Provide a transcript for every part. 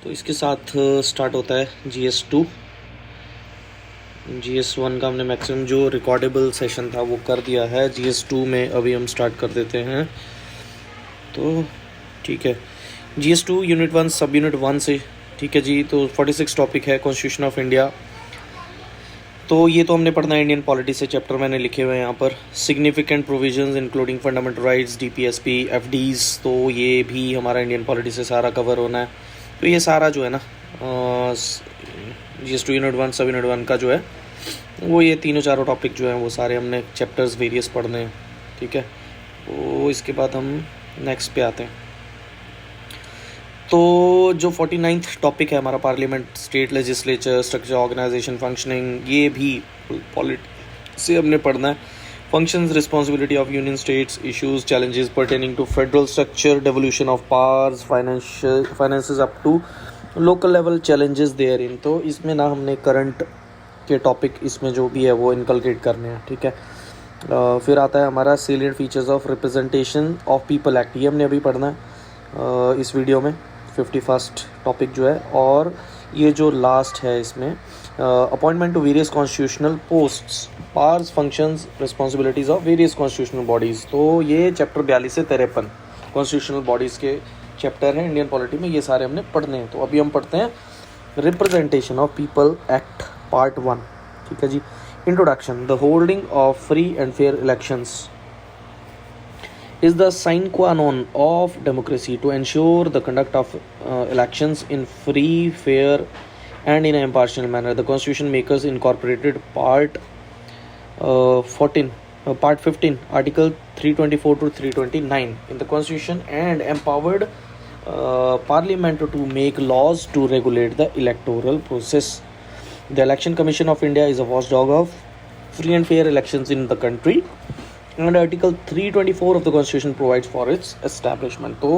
तो इसके साथ स्टार्ट होता है GS2। GS1 का हमने मैक्सिमम जो रिकॉर्डेबल सेशन था वो कर दिया है। GS2 में अभी हम स्टार्ट कर देते हैं। तो ठीक है, GS2 यूनिट 1 सब यूनिट 1 से। ठीक है जी, तो 46 टॉपिक है कॉन्स्टिट्यूशन ऑफ इंडिया। तो ये तो हमने पढ़ना है इंडियन पॉलिटी से। चैप्टर मैंने लिखे हुए हैं यहाँ पर, significant provisions including fundamental rights, DPSP, FDs। तो ये भी हमारा इंडियन पॉलिटी से सारा कवर होना है। तो ये सारा जो है ना GS2 यूनिट 1 सब यूनिट 1 का जो है वो ये तीनों चारों टॉपिक जो हैं वो सारे हमने चैप्टर्स वेरियस पढ़ने हैं। ठीक है, तो इसके बाद हम नेक्स्ट पे आते हैं। तो जो 49th टॉपिक है हमारा, parliament, state legislature, structure, organisation, functioning, ये भी पॉलिटी से हमने पढ़ना है। Functions, responsibility of union states, issues, challenges pertaining to federal structure, devolution of powers, finances up to local level, challenges there in. तो इसमें ना हमने करंट के टॉपिक इसमें जो भी है वो इनकलकेट करने हैं। ठीक है, फिर आता है हमारा salient features of representation of people act. ये हमने अभी पढ़ना है इस वीडियो में, 51st टॉपिक जो है। और ये जो लास्ट है इसमें, appointment to various constitutional posts, powers, functions, responsibilities of various constitutional bodies. तो ये चैप्टर 42 से 53 कॉन्स्टिट्यूशनल बॉडीज़ के चैप्टर हैं इंडियन पॉलिटी में, ये सारे हमने पढ़ने हैं। तो अभी हम पढ़ते हैं representation of people act part 1। ठीक है जी, introduction. The holding of free and fair elections is the sine qua non of democracy. To ensure the conduct of elections in free, fair and in an impartial manner, the constitution makers incorporated part 15 article 324 to 329 in the constitution and empowered parliament to make laws to regulate the electoral process. The election commission of India is a watchdog of free and fair elections in the country, and article 324 of the constitution provides for its establishment. तो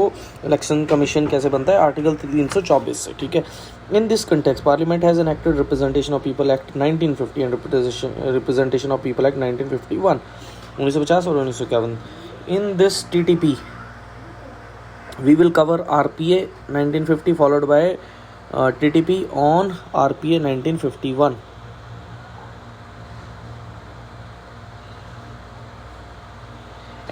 election commission कैसे बनता है? Article 324 से। ठीक है, in this context parliament has enacted representation of people act 1950 and representation of people act 1951, 1950 और 1951। In this TTP we will cover RPA 1950 followed by TTP on RPA 1951.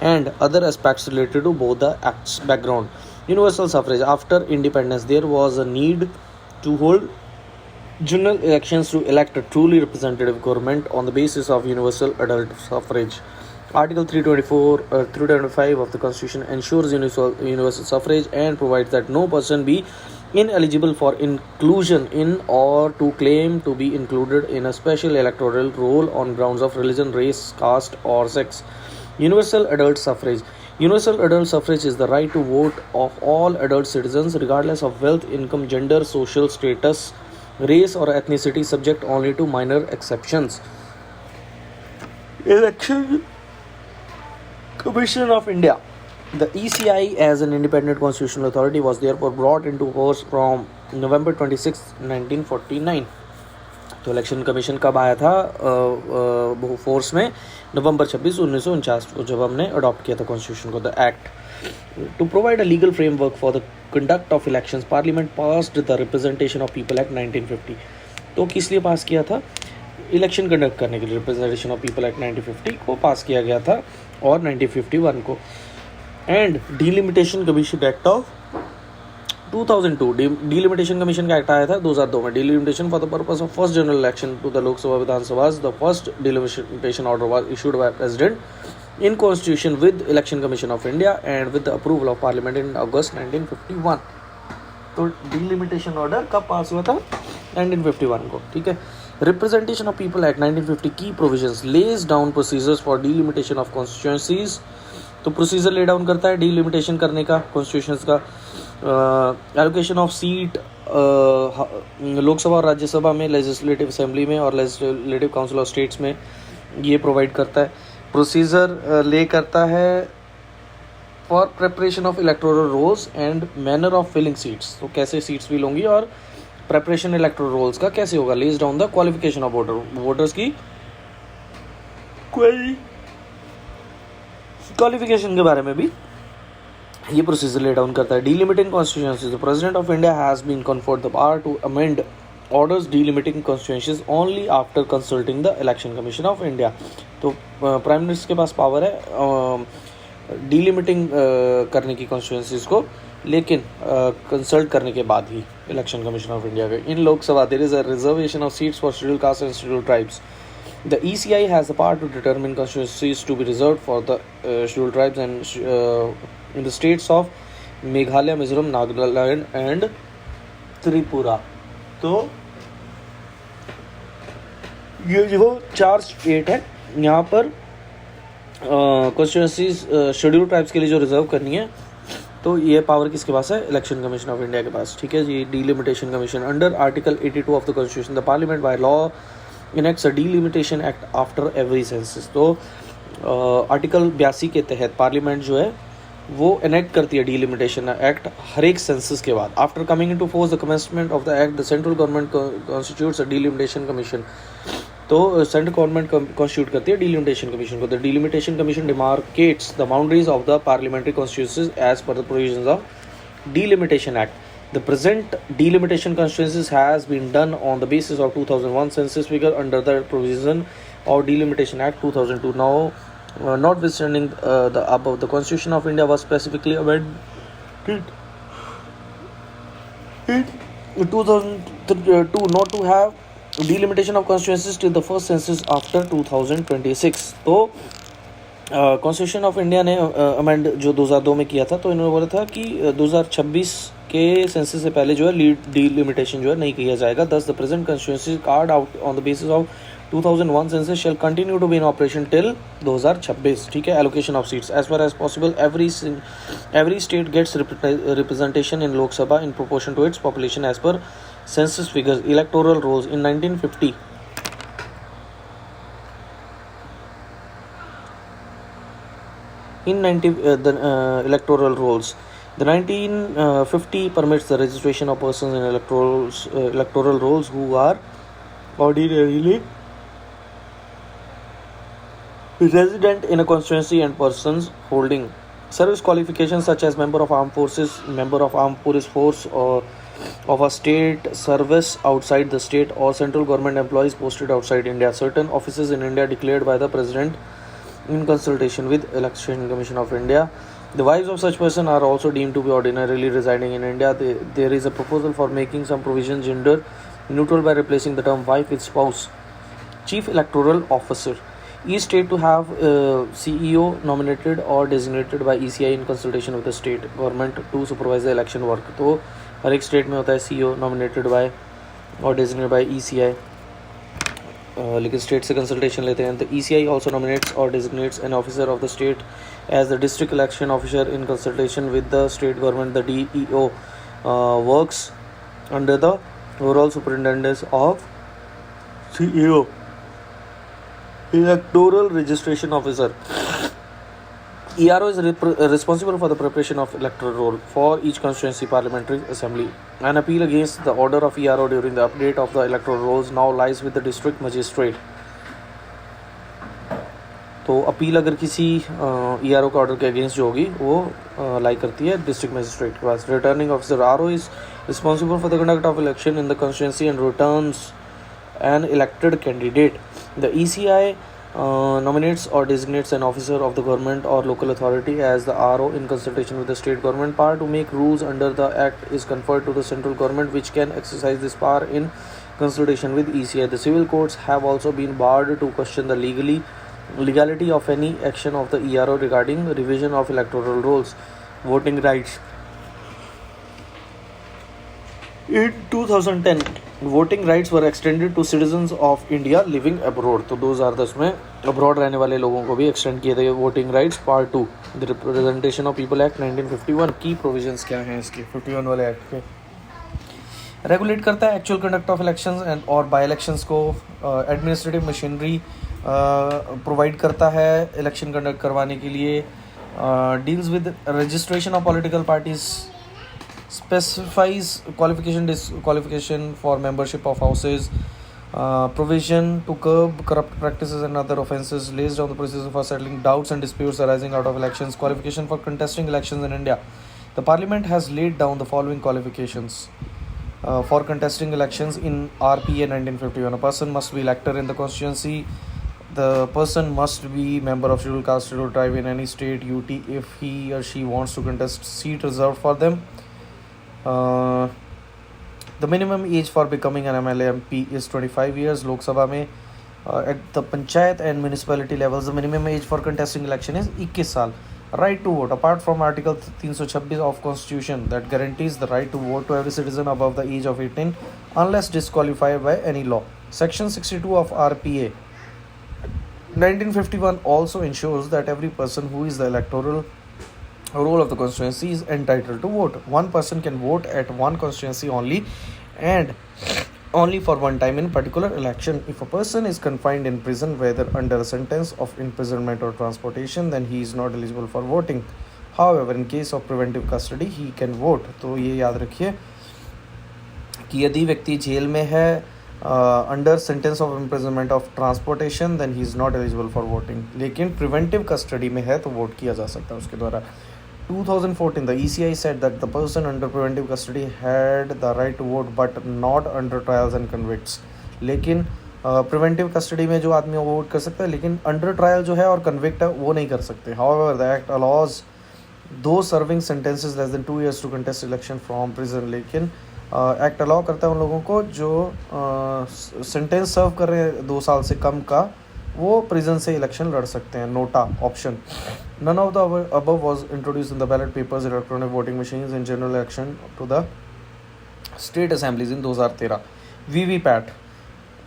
And other aspects related to both the acts. Background: universal suffrage. After independence, there was a need to hold general elections to elect a truly representative government on the basis of universal adult suffrage. Article 325 of the Constitution ensures universal suffrage and provides that no person be ineligible for inclusion in or to claim to be included in a special electoral roll on grounds of religion, race, caste, or sex. Universal adult suffrage. Universal adult suffrage is the right to vote of all adult citizens regardless of wealth, income, gender, social status, race or ethnicity, subject only to minor exceptions. Election Commission of India. The ECI as an independent constitutional authority was therefore brought into force from November 26, 1949. तो election commission कब आया था force में? नवंबर 26, 1949 को, जब हमने adopt किया था कॉन्स्टिट्यूशन को। The act to provide a legal framework for the conduct of elections, parliament passed the representation of people act 1950। तो किस लिए पास किया था? इलेक्शन कंडक्ट करने के लिए रिप्रेजेंटेशन ऑफ पीपल एक्ट 1950 को पास किया गया था, और 1951 को। And delimitation commission act of 2002, delimitation commission का एक्ट आया था 2002 में। Delimitation for the purpose of first general election to the Lok Sabha Vidhan Sabha, the first delimitation order was issued by president in constitution with election commission of India and with the approval of parliament in August 1951। तो delimitation order कब पास हुआ था? 1951 को। ठीक है, representation of people act 1950 की provisions lays down procedures for delimitation of constituencies. तो procedure lay down करता है डिलिमिटेशन करने का कॉन्स्टिट्यूशंस का। एलोकेशन ऑफ सीट लोकसभा और राज्यसभा में, लेजिस्लेटिव असेंबली में और लेजिस्लेटिव काउंसिल ऑफ स्टेट्स में ये प्रोवाइड करता है। प्रोसीजर ले करता है for preparation of electoral rolls and manner of filling seats. तो कैसे सीट्स फिल होंगी और प्रेपरेशन इलेक्टोरल रोल्स का कैसे होगा। Lays down the qualification of voters की क्वालिफिकेशन के बारे में भी ये प्रोसीजर ले डाउन करता है. Delimiting constituencies. The President of India has been conferred the power to amend orders delimiting constituencies only after consulting the Election Commission of India. तो prime minister के पास पावर है डीलिमिटिंग करने की कॉन्स्टिट्यूंसीज को, लेकिन consult करने के बाद ही इलेक्शन कमीशन ऑफ इंडिया के. In Lok Sabha there is a reservation of seats for scheduled caste and scheduled tribes. The ECI has the power to determine constituencies to be reserved for the scheduled tribes and in the states of Meghalaya, Mizoram, Nagaland and Tripura. तो ये जो 4 state है यहाँ पर constituencies scheduled tribes के लिए जो reserve करनी है, तो ये पावर किसके पास है? इलेक्शन कमीशन ऑफ इंडिया के पास. ठीक है जी. Delimitation commission. Under article 82 of the constitution the parliament by law enacts a delimitation act after every census. तो आर्टिकल 82 के तहत पार्लियामेंट जो है वो इनेक्ट करती है डीलिमिटेशन एक्ट हर एक सेंसस के बाद. After coming into force the commencement of the act the central government constitutes a delimitation commission. तो सेंट्रल गवर्नमेंट कॉन्स्टिट्यूट करती है डीलिमिटेशन कमीशन को. The delimitation commission demarcates the boundaries of the parliamentary constituencies as per the provisions of delimitation act. The present delimitation constituencies has been done on the basis of 2001 census figure under the provision of Delimitation Act 2002. Now, notwithstanding the above, the Constitution of India was specifically amended in 2002 not to have delimitation of constituencies till the first census after 2026. तो constitution of India ने amend जो 2002 में किया था, तो इन्होंने बोला था कि 2026 के सेंसस से पहले जो है डीलिमिटेशन जो है नहीं किया जाएगा. Thus the present constituency carved out on the basis of 2001 census shall continue to be in operation till 2026. ठीक है. Allocation of seats as far as possible every state gets representation in Lok Sabha in proportion to its population as per census figures. Electoral rolls in 1950 the electoral rolls. The 1950 permits the registration of persons in electoral rolls who are ordinarily resident in a constituency and persons holding service qualifications such as member of armed forces, member of armed police force, or of a state service outside the state, or central government employees posted outside India. Certain offices in India declared by the President in consultation with Election Commission of India. The wives of such person are also deemed to be ordinarily residing in India. There is a proposal for making some provision gender neutral by replacing the term wife with spouse. Chief Electoral Officer. Each state to have CEO nominated or designated by ECI in consultation with the state government to supervise the election work. तो हर एक state में होता है CEO nominated by or designated by ECI. लेकिन state से consultation लेते हैं. The ECI also nominates or designates an officer of the state as the district election officer in consultation with the state government. The DEO works under the overall superintendence of CEO. Electoral registration officer. ERO is responsible for the preparation of electoral roll for each constituency parliamentary assembly. An appeal against the order of ERO during the update of the electoral rolls now lies with the district magistrate. तो appeal अगर किसी ERO का order के against जो होगी वो लाई करती है डिस्ट्रिक्ट मजिस्ट्रेट के पास. Returning officer RO is responsible for the conduct of election in the constituency and returns an elected candidate. The ECI nominates or designates an officer of the government or local authority as the RO in consultation with the state government. Power to make rules under the act is conferred to the central government, which can exercise this power in consultation with ECI. The civil courts have also been barred to question the legality of any action of the ERO regarding revision of electoral rolls. Voting rights. In 2010, voting rights were extended to citizens of India living abroad. तो 2010 में abroad रहने वाले लोगों को भी extend किए थे voting rights. Part 2 the representation of people act 1951. की प्रोविजंस क्या हैं इसके 51 वाले एक्ट के? रेगुलेट करता है actual conduct of elections and और बाई इलेक्शंस को. एडमिनिस्ट्रेटिव मशीनरी प्रोवाइड करता है इलेक्शन कंडक्ट करवाने के लिए. Deals with registration of political parties. Specifies qualification, disqualification for membership of houses, Provision to curb corrupt practices and other offences lays down the procedure for settling doubts and disputes arising out of elections. Qualification for contesting elections in India. The Parliament has laid down the following qualifications for contesting elections in RPA 1951. A person must be elector in the constituency. The person must be member of scheduled caste scheduled tribe in any state UT if he or she wants to contest seat reserved for them. The minimum age for becoming an MLA MP is 25 years. Lok Sabha mein at the panchayat and municipality levels, the minimum age for contesting election is 21 saal. Right to vote. Apart from Article 326 of Constitution that guarantees the right to vote to every citizen above the age of 18 unless disqualified by any law. Section 62 of RPA 1951 also ensures that every person who is the electoral role of the constituency is entitled to vote. One person can vote at one constituency only and only for one time in particular election. If a person is confined in prison, whether under a sentence of imprisonment or transportation, then he is not eligible for voting. However, in case of preventive custody, he can vote. तो ये याद रखिए कि यदि व्यक्ति jail में है under sentence of imprisonment of transportation, then he is not eligible for voting. लेकिन प्रिवेंटिव कस्टडी में है तो वोट किया जा सकता है उसके द्वारा. 2014, the ECI said that the person under preventive custody had the right to vote but not under trials and convicts. लेकिन प्रिवेंटिव कस्टडी में जो आदमी वो वोट कर सकता है, लेकिन अंडर ट्रायल जो है और कन्विक्ट है वो नहीं कर सकते. However, the act allows those serving sentences less than 2 years to contest election from prison. लेकिन एक्ट अलाउ करता है उन लोगों को जो सेंटेंस सर्व कर रहे हैं 2 साल से कम का, वो प्रिजन से इलेक्शन लड़ सकते हैं. NOTA option. None of the above was introduced in the ballot papers, electronic voting machines in general election to the state assemblies in 2013. VVPAT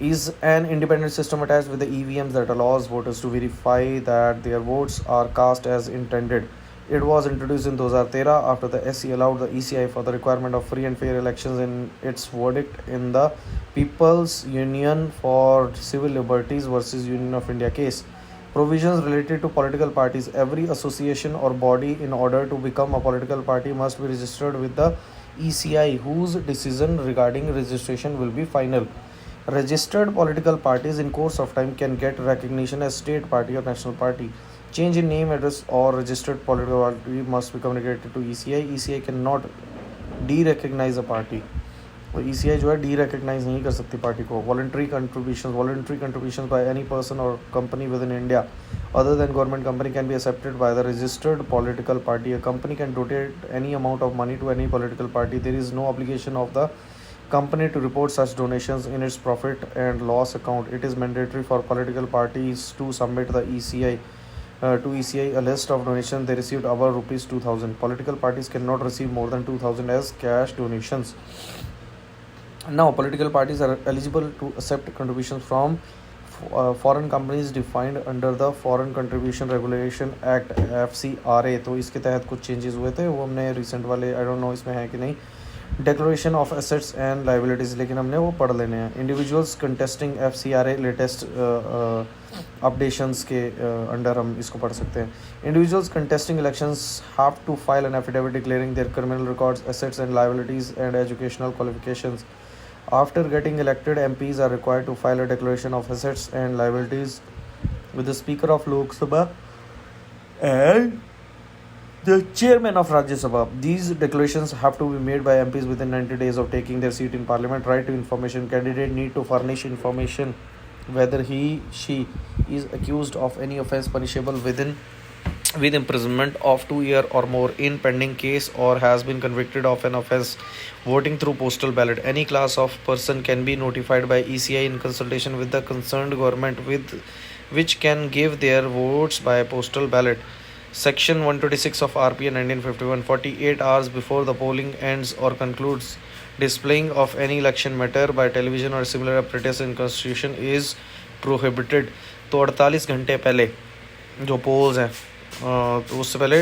is an independent system attached with the EVMs that allows voters to verify that their votes are cast as intended. It was introduced in 2013 after the SC allowed the ECI for the requirement of free and fair elections in its verdict in the People's Union for Civil Liberties versus Union of India case. Provisions related to political parties. Every association or body in order to become a political party must be registered with the ECI, whose decision regarding registration will be final. Registered political parties in course of time can get recognition as state party or national party. Change in name, address or registered political party must be communicated to ECI. ECI cannot de-recognize a party. और ECI जो है de-recognize नहीं कर सकती party को. Voluntary contributions by any person or company within India other than government company can be accepted by the registered political party. A company can donate any amount of money to any political party. There is no obligation of the company to report such donations in its profit and loss account. It is mandatory for political parties to submit the ECI to ECI a list of donations they received above rupees 2000. Political parties cannot receive more than 2000 as cash donations. Now, political parties are eligible to accept contributions from foreign companies defined under the Foreign Contribution Regulation Act FCRA. तो इसके तहत कुछ changes हुए थे, वो हमने recent वाले I don't know इसमें है कि नहीं. Declaration of assets and liabilities, लेकिन हमने वो पढ़ लेने हैं. Individuals contesting FCRA latest updations के अंडर हम इसको पढ़ सकते हैं. Individuals contesting elections have to file an affidavit declaring their criminal records, assets and liabilities and educational qualifications. After getting elected, MPs are required to file a declaration of assets and liabilities with the Speaker of Lok Sabha and the Chairman of Rajya Sabha. These declarations have to be made by MPs within 90 days of taking their seat in Parliament. Right to information. Candidate need to furnish information whether she is accused of any offence punishable with imprisonment of 2 years or more in pending case or has been convicted of an offence. Voting through postal ballot. Any class of person can be notified by ECI in consultation with the concerned government which can give their votes by postal ballot. Section 126 of RPA 1951. 48 hours before the polling ends or concludes, displaying of any election matter by television or similar apparatus in constitution is prohibited. तो 48 घंटे पहले जो poles हैं तो उससे पहले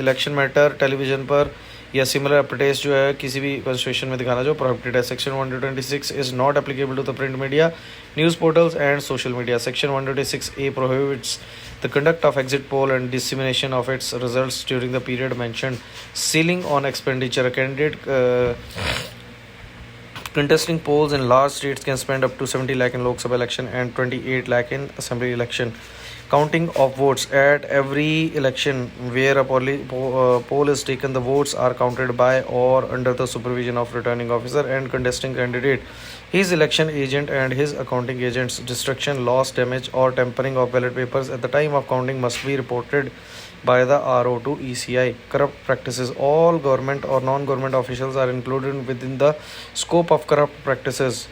election matter television पर या सिमिलर अपडेट्स जो है किसी भी कॉन्स्टिट्यूशन में दिखाना जो प्रोहिबिटेड है. Section 126 is not applicable to the print media, news portals and social media. Section 126A prohibits the conduct of exit poll and dissemination of its results during the period mentioned. Ceiling on expenditure. Candidate Contesting polls in large states can spend up to 70 lakh in Lok Sabha election and 28 lakh in assembly election. Counting of votes at every election where a poll is taken, the votes are counted by or under the supervision of returning officer and contesting candidate, his election agent and his accounting agents. Destruction, loss, damage or tampering of ballot papers at the time of counting must be reported by the RO to ECI. Corrupt practices. All government or non-government officials are included within the scope of corrupt practices.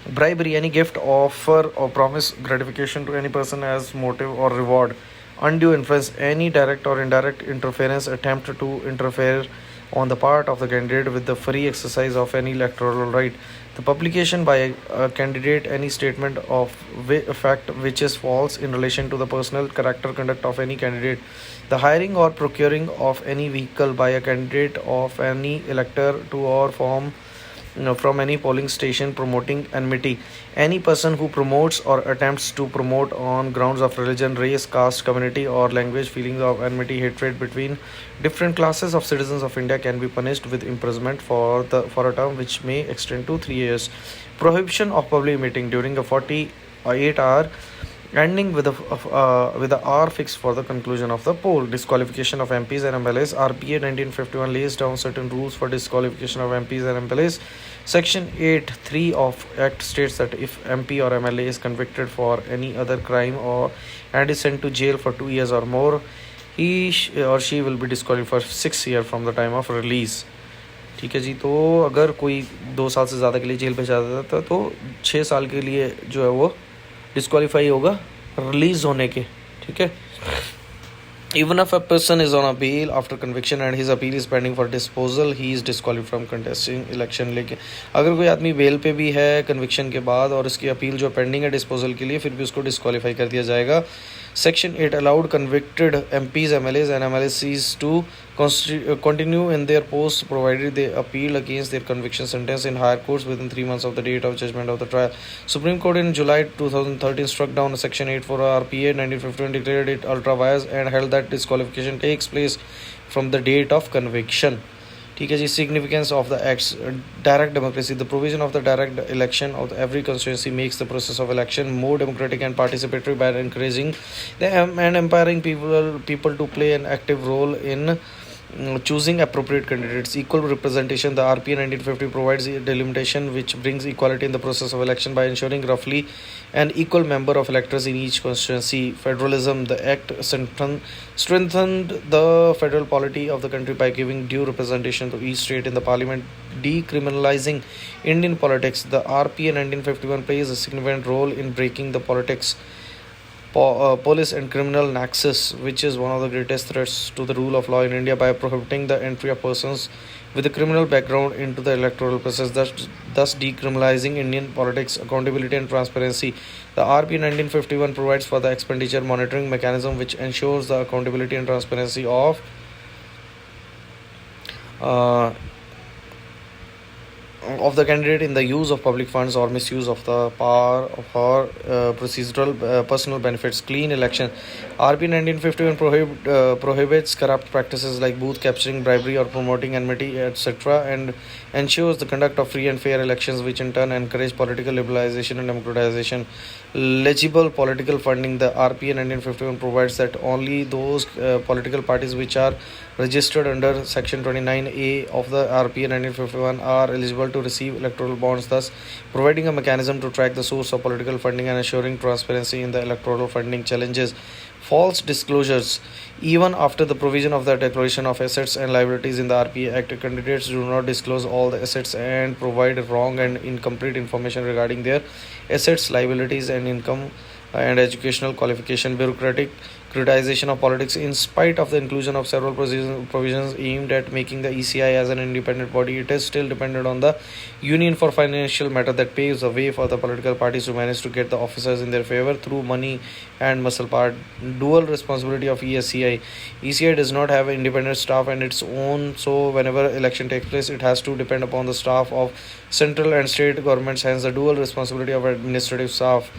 Bribery, any gift, offer or promise gratification to any person as motive or reward. Undue influence, any direct or indirect interference, attempt to interfere on the part of the candidate with the free exercise of any electoral right. The publication by a candidate any statement of fact which is false in relation to the personal character conduct of any candidate. The hiring or procuring of any vehicle by a candidate of any elector to or from any polling station promoting enmity. Any person who promotes or attempts to promote on grounds of religion, race, caste, community, or language feelings of enmity, hatred between different classes of citizens of India can be punished with imprisonment for a term which may extend to 3 years. Prohibition of public meeting during a 48-hour ending with a hour fixed for the conclusion of the poll. Disqualification of MPs and MLAs. RPA 1951 lays down certain rules for disqualification of MPs and MLAs. Section 8(3) of Act states that if MP or MLA is convicted for any other crime and is sent to jail for 2 years or more, he or she will be disqualified for 6 years from the time of release. ठीक है जी. तो अगर कोई 2 साल से ज़्यादा के लिए जेल भेजा जाता है तो 6 साल के लिए जो है वो डिस्क्वालीफाई होगा रिलीज होने के. ठीक है. Even if a person is on appeal after conviction and his appeal is pending for disposal, he is disqualified from contesting election. लेकिन अगर कोई आदमी बेल पे भी है कन्विक्शन के बाद और उसकी अपील जो पेंडिंग है डिस्पोजल के लिए, फिर भी उसको डिस्क्वालीफाई कर दिया जाएगा. Section 8 allowed convicted MPs, MLAs and MLCs to continue in their posts provided they appeal against their conviction sentence in higher courts within 3 months of the date of judgment of the trial. Supreme Court in July 2013 struck down Section 8 for RPA 1951, declared it ultra vires and held that disqualification takes place from the date of conviction. ठीक है जी. Significance of the acts. Direct democracy. The provision of the direct election of every constituency makes the process of election more democratic and participatory by encouraging them and empowering people to play an active role in choosing appropriate candidates. Equal representation. The RPA 1950 provides a delimitation which brings equality in the process of election by ensuring roughly an equal number of electors in each constituency. Federalism. The act strengthened the federal polity of the country by giving due representation to each state in the parliament, decriminalizing Indian politics. The RPA 1951 plays a significant role in breaking the politics, police and criminal nexus, which is one of the greatest threats to the rule of law in India, by prohibiting the entry of persons with a criminal background into the electoral process, thus decriminalizing Indian politics, accountability and transparency. The RPA 1951 provides for the expenditure monitoring mechanism which ensures the accountability and transparency of the candidate in the use of public funds or misuse of the power for procedural personal benefits. Clean election. RP 1951 prohibits corrupt practices like booth capturing, bribery or promoting enmity, etc., and ensures the conduct of free and fair elections, which in turn encourage political liberalization and democratization. Legible political funding. The RPA 1951 provides that only those political parties which are registered under Section 29A of the RPA 1951 are eligible to receive electoral bonds, thus providing a mechanism to track the source of political funding and ensuring transparency in the electoral funding. Challenges. False disclosures. Even after the provision of the declaration of assets and liabilities in the RPA Act, candidates do not disclose all the assets and provide wrong and incomplete information regarding their assets, liabilities and income and educational qualification. Bureaucratic criticization of politics. In spite of the inclusion of several provisions aimed at making the ECI as an independent body, it is still dependent on the Union for Financial Matter that paves the way for the political parties to manage to get the officers in their favor through money and muscle power. Dual responsibility of ECI. ECI does not have independent staff and its own, so whenever election takes place, it has to depend upon the staff of central and state governments. Hence, the dual responsibility of administrative staff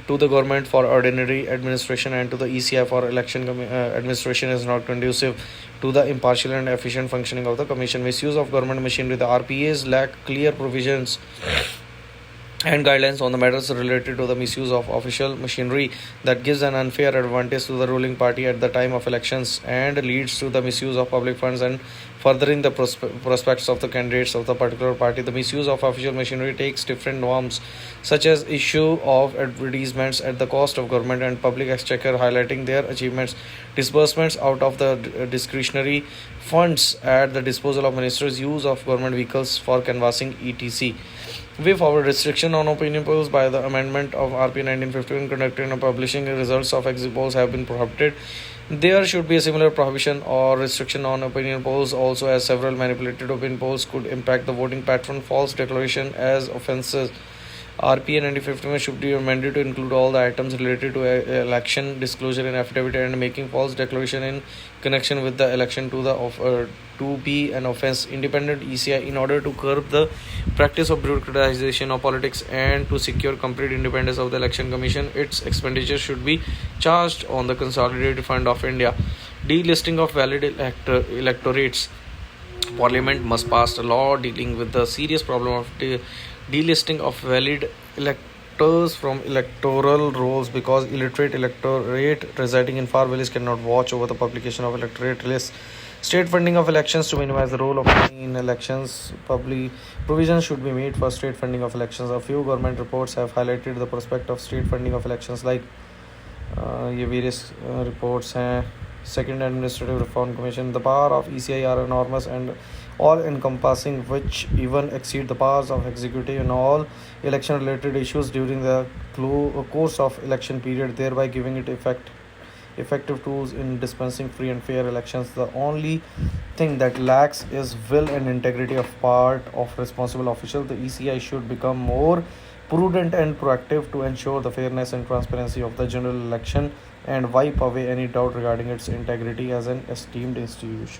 to the government for ordinary administration and to the ECI for election administration is not conducive to the impartial and efficient functioning of the Commission. Misuse of government machinery. The RPAs lack clear provisions and guidelines on the matters related to the misuse of official machinery that gives an unfair advantage to the ruling party at the time of elections and leads to the misuse of public funds and furthering the prospects of the candidates of the particular party. The misuse of official machinery takes different norms, such as issue of advertisements at the cost of government and public exchequer, highlighting their achievements, disbursements out of the discretionary funds at the disposal of ministers, use of government vehicles for canvassing, etc. Way forward. Restriction on opinion polls by the amendment of RP 1951 conducting and publishing results of exit polls have been prohibited. There should be a similar prohibition or restriction on opinion polls also, as several manipulated opinion polls could impact the voting pattern. False declaration as offences. RPA 1951 should be amended to include all the items related to election disclosure in affidavit and making false declaration in connection with the election to be an offence. Independent ECI, in order to curb the practice of bureaucratization of politics and to secure complete independence of the election commission, its expenditure should be charged on the consolidated fund of India. Delisting of valid electorates. Parliament must pass a law dealing with the serious problem of delisting of valid electors from electoral rolls, because illiterate electorate residing in far villages cannot watch over the publication of electorate lists. State funding of elections to minimize the role of money in elections. Public provisions should be made for state funding of elections. A few government reports have highlighted the prospect of state funding of elections, like ये various reports हैं. Second Administrative Reform Commission. The power of ECI are enormous and all-encompassing, which even exceed the powers of executive in all election-related issues during the course of election period, thereby giving it effective tools in dispensing free and fair elections. The only thing that lacks is will and integrity of part of responsible officials. The ECI should become more prudent and proactive to ensure the fairness and transparency of the general election and wipe away any doubt regarding its integrity as an esteemed institution.